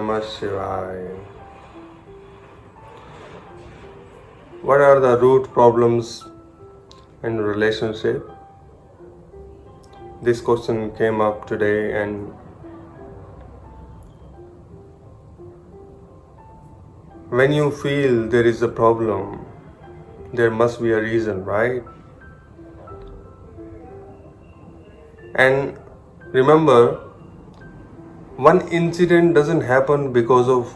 Namah Shivaya. What are the root problems in relationship? This question came up today, and when you feel there is a problem, there must be a reason, right? And remember, one incident doesn't happen because of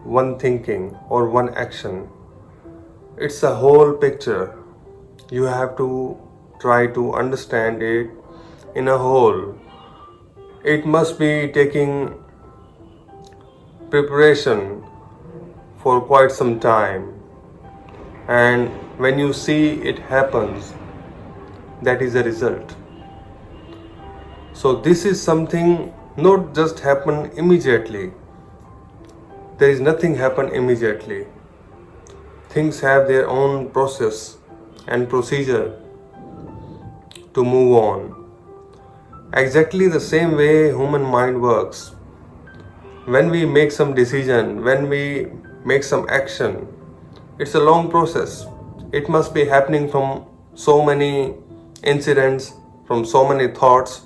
one thinking or one action. It's a whole picture. You have to try to understand it in a whole. It must be taking preparation for quite some time. And when you see it happens, that is the result. So this is something not just happen immediately. There is nothing happen immediately. Things have their own process and procedure to move on. Exactly the same way human mind works. When we make some decision, when we make some action, it's a long process. It must be happening from so many incidents, from so many thoughts.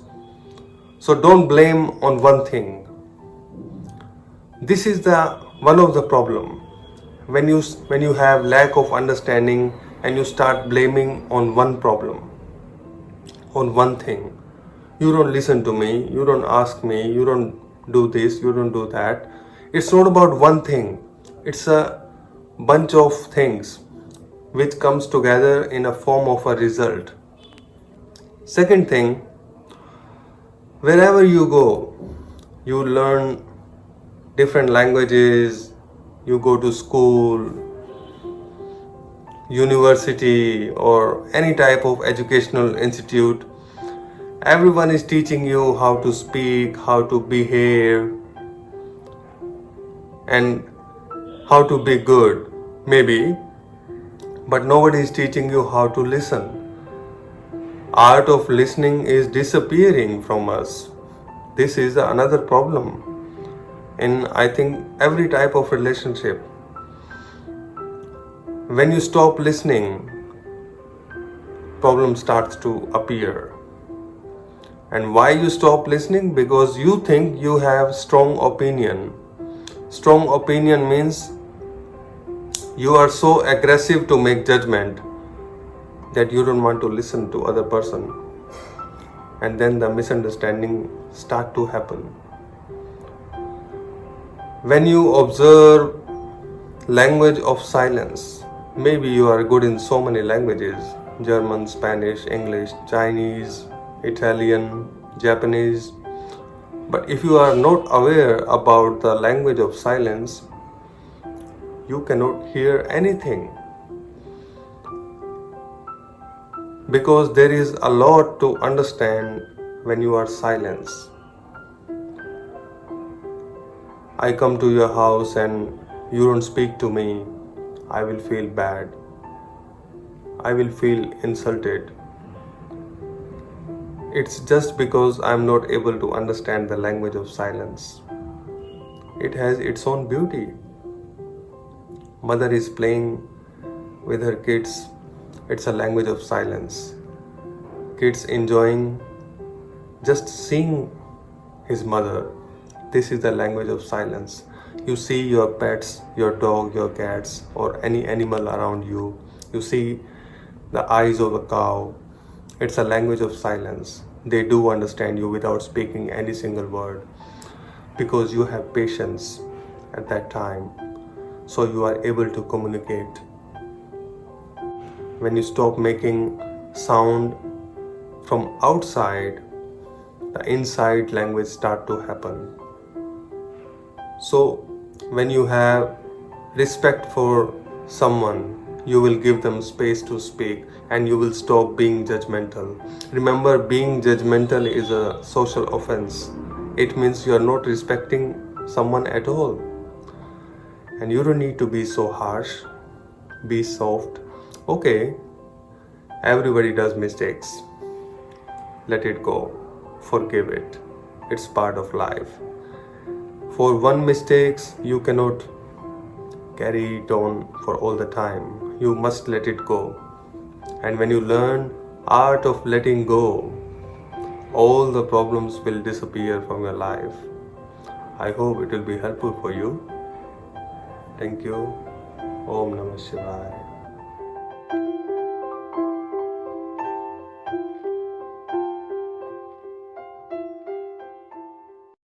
So don't blame on one thing. This is the one of the problem. When you have lack of understanding and you start blaming on one problem, on one thing, you don't listen to me, you don't ask me, you don't do this, you don't do that. It's not about one thing. It's a bunch of things which comes together in a form of a result. Second thing, wherever you go, you learn different languages, you go to school, university, or any type of educational institute. Everyone is teaching you how to speak, how to behave, and how to be good, maybe, but nobody is teaching you how to listen. Art of listening is disappearing from us. This is another problem in, I think, every type of relationship. When you stop listening, problem starts to appear. And why you stop listening? Because you think you have strong opinion. Strong opinion means you are so aggressive to make judgment that you don't want to listen to other person, and then the misunderstanding start to happen. When you observe language of silence, maybe you are good in so many languages, German, Spanish, English, Chinese, Italian, Japanese, but if you are not aware about the language of silence, you cannot hear anything. Because there is a lot to understand when you are silent. I come to your house and you don't speak to me, I will feel bad. I will feel insulted. It's just because I'm not able to understand the language of silence. It has its own beauty. Mother is playing with her kids. It's a language of silence. Kids enjoying just seeing his mother. This is the language of silence. You see your pets, your dog, your cats, or any animal around you. You see the eyes of a cow. It's a language of silence. They do understand you without speaking any single word, because you have patience at that time. So you are able to communicate. When you stop making sound from outside, the inside language start to happen. So when you have respect for someone, you will give them space to speak and you will stop being judgmental. Remember, being judgmental is a social offense. It means you are not respecting someone at all. And you don't need to be so harsh. Be soft. Okay, everybody does mistakes. Let it go. Forgive it. It's part of life. for one mistakes, you cannot carry it on for all the time. You must let it go. And when you learn art of letting go, all the problems will disappear from your life. I hope it will be helpful for you. Thank you. Om Namah Shivaya.